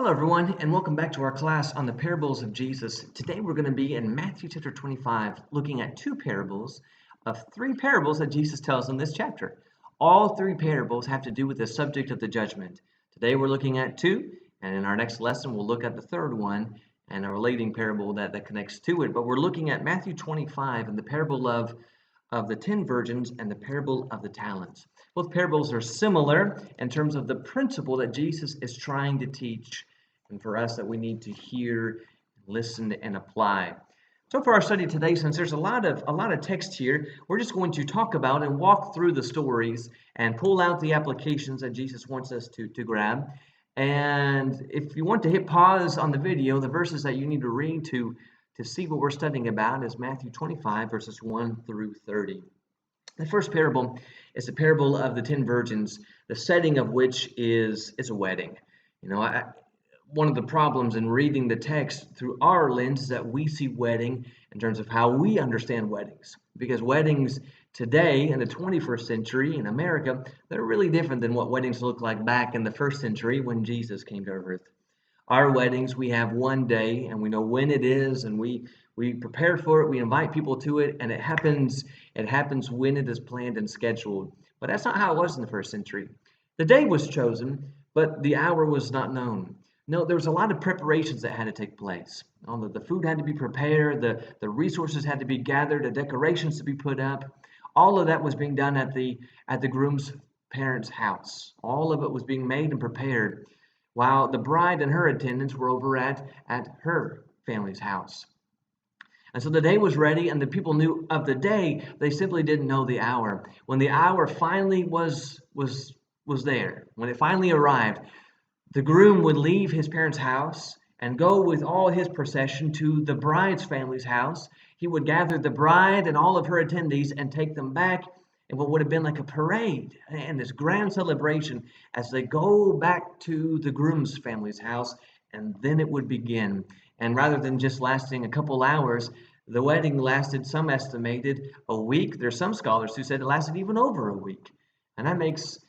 Hello, everyone, and welcome back to our class on the parables of Jesus. Today we're going to be in Matthew chapter 25, looking at two parables of three parables that Jesus tells in this chapter. All three parables have to do with the subject of the judgment. Today we're looking at two, and in our next lesson we'll look at the third one and a relating parable that connects to it. But we're looking at Matthew 25 and the parable of the 10 virgins and the parable of the talents. Both parables are similar in terms of the principle that Jesus is trying to teach, and for us that we need to hear, listen, and apply. So for our study today, since there's a lot of text here, we're just going to talk about and walk through the stories and pull out the applications that Jesus wants us to grab. And if you want to hit pause on the video, the verses that you need to read to see what we're studying about is Matthew 25, verses 1 through 30. The first parable is the parable of the 10 virgins, the setting of which is a wedding. One of the problems in reading the text through our lens is that we see wedding in terms of how we understand weddings. Because weddings today in the 21st century in America, they're really different than what weddings looked like back in the first century when Jesus came to earth. Our weddings, we have one day and we know when it is, and we prepare for it, we invite people to it, and it happens when it is planned and scheduled. But that's not how it was in the first century. The day was chosen, but the hour was not known. No, there was a lot of preparations that had to take place. The food had to be prepared, the resources had to be gathered, the decorations to be put up. All of that was being done at the groom's parents' house. All of it was being made and prepared, while the bride and her attendants were over at her family's house. And so the day was ready, and the people knew of the day. They simply didn't know the hour. When the hour finally was there, when it finally arrived, the groom would leave his parents' house and go with all his procession to the bride's family's house. He would gather the bride and all of her attendees and take them back in what would have been like a parade and this grand celebration as they go back to the groom's family's house, and then it would begin. And rather than just lasting a couple hours, the wedding lasted, some estimated, a week. There's some scholars who said it lasted even over a week. And that makes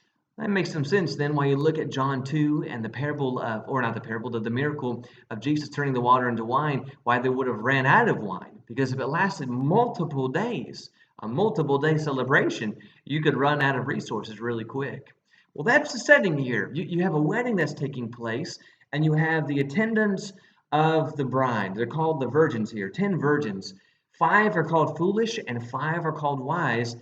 some sense then when you look at John 2 and the parable of, or not the parable, the miracle of Jesus turning the water into wine, why they would have ran out of wine. Because if it lasted multiple days, a multiple day celebration, you could run out of resources really quick. Well, that's the setting here. You have a wedding that's taking place, and you have the attendants of the bride. They're called the virgins here, 10 virgins. 5 are called foolish and 5 are called wise.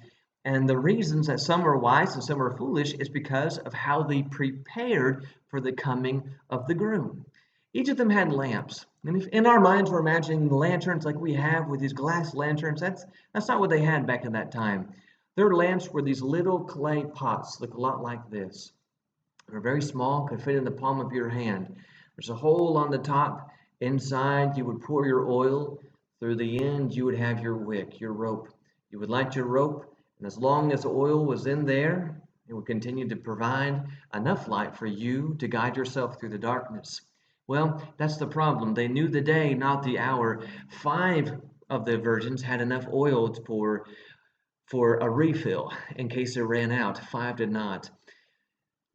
And the reasons that some are wise and some are foolish is because of how they prepared for the coming of the groom. Each of them had lamps. And if in our minds we're imagining lanterns like we have with these glass lanterns, that's not what they had back in that time. Their lamps were these little clay pots, look a lot like this. They're very small, could fit in the palm of your hand. There's a hole on the top. Inside you would pour your oil. Through the end you would have your wick, your rope. You would light your rope, and as long as the oil was in there, it would continue to provide enough light for you to guide yourself through the darkness. Well, that's the problem. They knew the day, not the hour. 5 of the virgins had enough oil for a refill in case it ran out. 5 did not.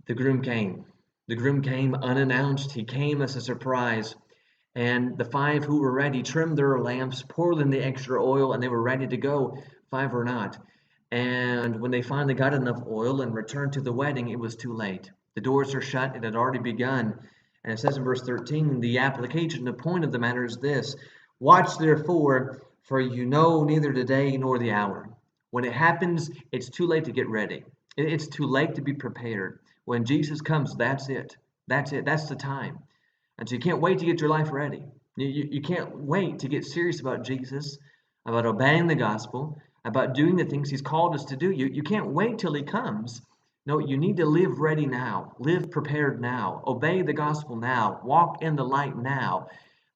The groom came. The groom came unannounced. He came as a surprise. And the 5 who were ready trimmed their lamps, poured in the extra oil, and they were ready to go. 5 were not. And when they finally got enough oil and returned to the wedding, it was too late. The doors are shut. It had already begun. And it says in verse 13, the application, the point of the matter is this: watch therefore, for you know neither the day nor the hour. When it happens, it's too late to get ready. It's too late to be prepared. When Jesus comes, that's it. That's it. That's the time. And so you can't wait to get your life ready. You can't wait to get serious about Jesus, about obeying the gospel, about doing the things he's called us to do. You can't wait till he comes. No, you need to live ready now. Live prepared now. Obey the gospel now. Walk in the light now,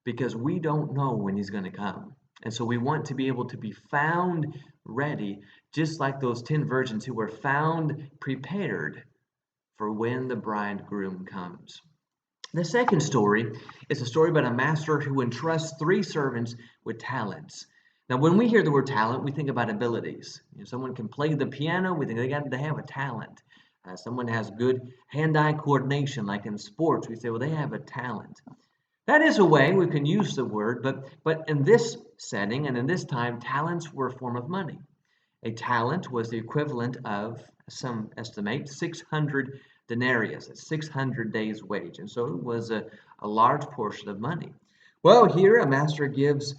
because we don't know when he's going to come. And so we want to be able to be found ready, just like those 10 virgins who were found prepared for when the bridegroom comes. The second story is a story about a master who entrusts 3 servants with talents. Now, when we hear the word talent, we think about abilities. Someone can play the piano, we think they have a talent. Someone has good hand-eye coordination, like in sports, we say, well, they have a talent. That is a way we can use the word, but in this setting and in this time, talents were a form of money. A talent was the equivalent of, some estimate, 600 denarius, 600 days' wage. And so it was a large portion of money. Well, here a master gives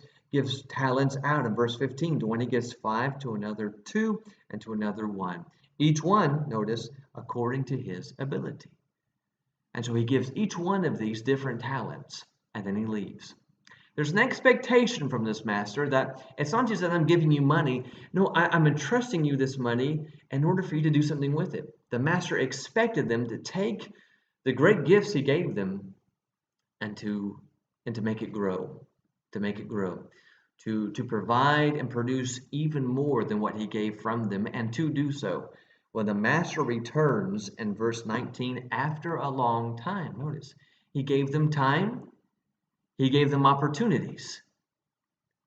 talents out in verse 15. To one he gives 5, to another 2, and to another 1. Each one, notice, according to his ability. And so he gives each one of these different talents, and then he leaves. There's an expectation from this master that it's not just that I'm giving you money. No, I'm entrusting you this money in order for you to do something with it. The master expected them to take the great gifts he gave them and to make it grow, to provide and produce even more than what he gave from them, and to do so. When the master returns in verse 19 after a long time, notice, he gave them time, he gave them opportunities,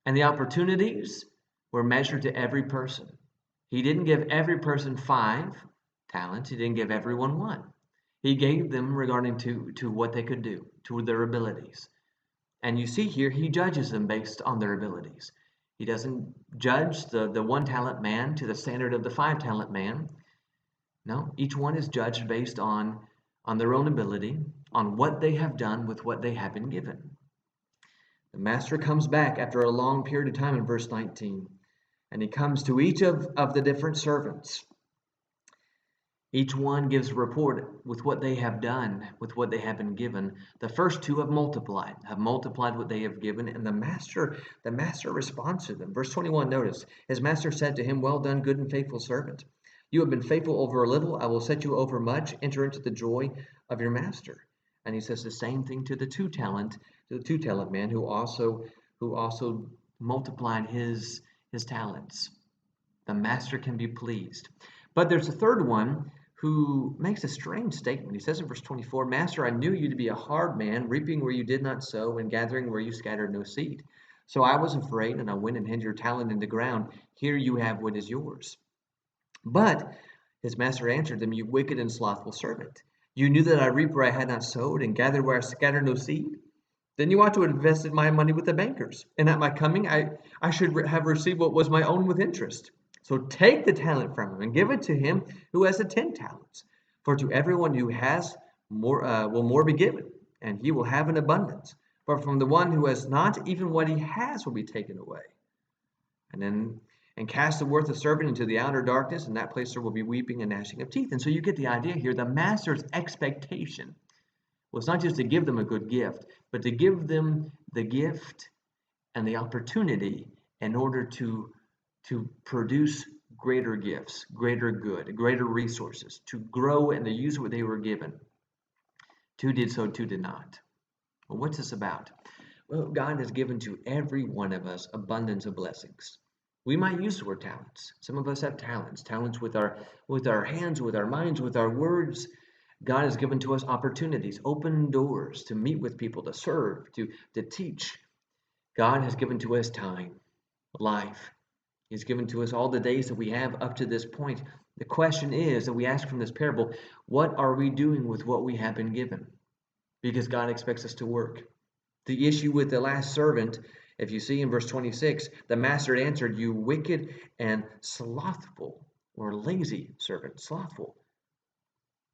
and the opportunities were measured to every person. He didn't give every person 5 talents, he didn't give everyone 1. He gave them regarding to what they could do, to their abilities. And you see here, he judges them based on their abilities. He doesn't judge the 1 talent man to the standard of the 5 talent man. No, each one is judged based on their own ability, on what they have done with what they have been given. The master comes back after a long period of time in verse 19, and he comes to each of the different servants. Each one gives a report with what they have done, with what they have been given. The first 2 have multiplied what they have given, and the master responds to them. Verse 21, notice, his master said to him, "Well done, good and faithful servant. You have been faithful over a little, I will set you over much. Enter into the joy of your master." And he says the same thing to the 2 talent man who also multiplied his talents. The master can be pleased. But there's a third one who makes a strange statement. He says in verse 24, "Master, I knew you to be a hard man, reaping where you did not sow, and gathering where you scattered no seed. So I was afraid, and I went and hid your talent in the ground. Here you have what is yours." But his master answered them, "You wicked and slothful servant. You knew that I reap where I had not sowed, and gathered where I scattered no seed? Then you ought to have invested my money with the bankers, and at my coming I should have received what was my own with interest. So take the talent from him and give it to him who has the 10 talents. For to everyone who has more will more be given, and he will have an abundance. But from the one who has not, even what he has will be taken away. And cast the worthless servant into the outer darkness, and that place there will be weeping and gnashing of teeth." And so you get the idea here. The master's expectation was not just to give them a good gift, but to give them the gift and the opportunity in order to produce greater gifts, greater good, greater resources, to grow and to use what they were given. 2 did so, 2 did not. Well, what's this about? Well, God has given to every one of us abundance of blessings. We might use the word talents. Some of us have talents with our hands, with our minds, with our words. God has given to us opportunities, open doors to meet with people, to serve, to teach. God has given to us time, life. He's given to us all the days that we have up to this point. The question is that we ask from this parable, what are we doing with what we have been given? Because God expects us to work. The issue with the last servant, if you see in verse 26, the master answered, "You wicked and slothful," or lazy servant, slothful.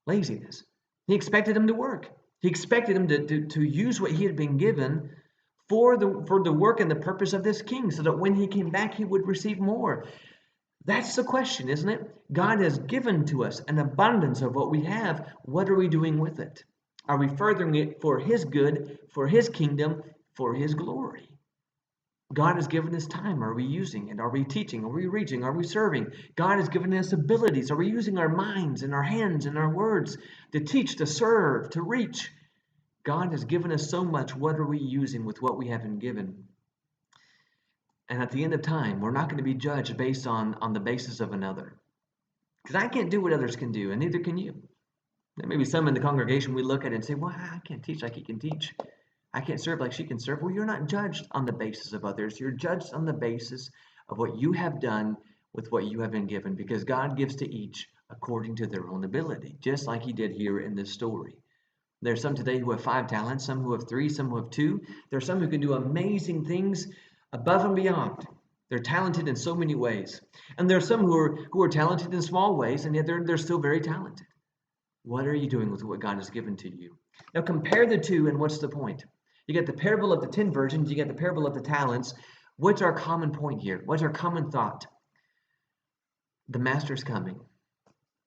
Laziness. He expected him to work. He expected him to use what he had been given for the work and the purpose of this king, so that when he came back, he would receive more. That's the question, isn't it? God has given to us an abundance of what we have. What are we doing with it? Are we furthering it for his good, for his kingdom, for his glory? God has given us time. Are we using it? Are we teaching? Are we reaching? Are we serving? God has given us abilities. Are we using our minds and our hands and our words to teach, to serve, to reach? God has given us so much. What are we using with what we have been given? And at the end of time, we're not going to be judged based on the basis of another. Because I can't do what others can do, and neither can you. There may be some in the congregation we look at and say, "Well, I can't teach like he can teach. I can't serve like she can serve." Well, you're not judged on the basis of others. You're judged on the basis of what you have done with what you have been given, because God gives to each according to their own ability, just like he did here in this story. There are some today who have 5 talents, some who have 3, some who have 2. There are some who can do amazing things above and beyond. They're talented in so many ways. And there are some who are talented in small ways, and yet they're still very talented. What are you doing with what God has given to you? Now compare the two, and what's the point? You get the parable of the 10 virgins, you get the parable of the talents. What's our common point here? What's our common thought? The master's coming.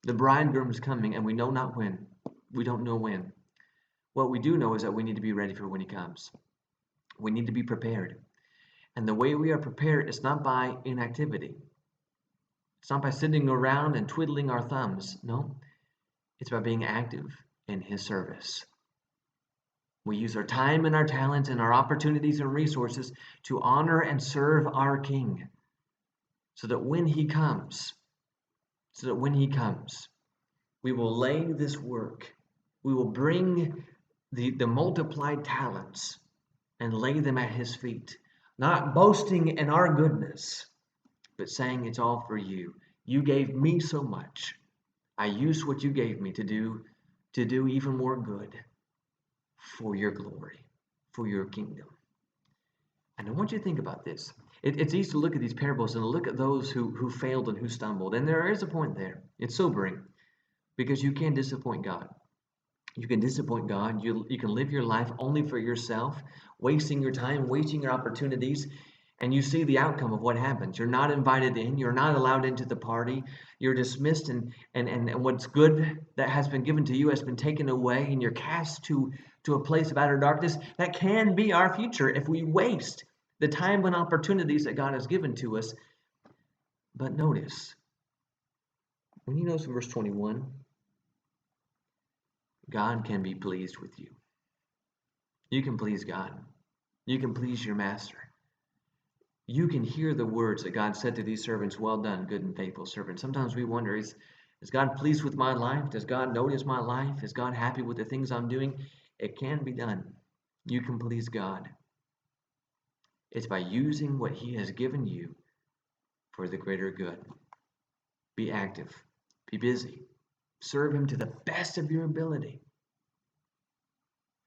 The bridegroom is coming, and we know not when. We don't know when. What we do know is that we need to be ready for when he comes. We need to be prepared. And the way we are prepared is not by inactivity. It's not by sitting around and twiddling our thumbs. No, it's by being active in his service. We use our time and our talents and our opportunities and resources to honor and serve our King, so that when he comes, we will lay this work. We will bring the multiplied talents and lay them at his feet, not boasting in our goodness, but saying it's all for you. You gave me so much. I used what you gave me to do even more good for your glory, for your kingdom. And I want you to think about this. It's easy to look at these parables and look at those who failed and who stumbled. And there is a point there. It's sobering, because you can disappoint God. You can disappoint God. You can live your life only for yourself, wasting your time, wasting your opportunities, and you see the outcome of what happens. You're not invited in. You're not allowed into the party. You're dismissed, and what's good that has been given to you has been taken away, and you're cast to a place of outer darkness. That can be our future if we waste the time and opportunities that God has given to us. But notice, when you notice in verse 21, God can be pleased with you. You can please God. You can please your master. You can hear the words that God said to these servants, well done, good and faithful servant. Sometimes we wonder, is God pleased with my life? Does God notice my life? Is God happy with the things I'm doing? It can be done. You can please God. It's by using what he has given you for the greater good. Be active. Be busy. Serve him to the best of your ability.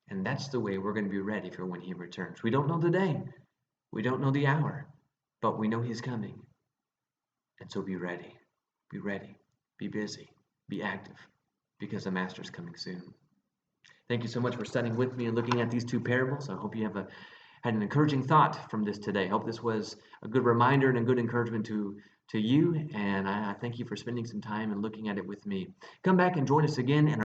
And that's the way we're going to be ready for when he returns. We don't know the day. We don't know the hour. But we know he's coming. And so be ready. Be ready. Be busy. Be active. Because the master's coming soon. Thank you so much for studying with me and looking at these 2 parables. I hope you have had an encouraging thought from this today. I hope this was a good reminder and a good encouragement to you. And I thank you for spending some time and looking at it with me. Come back and join us again in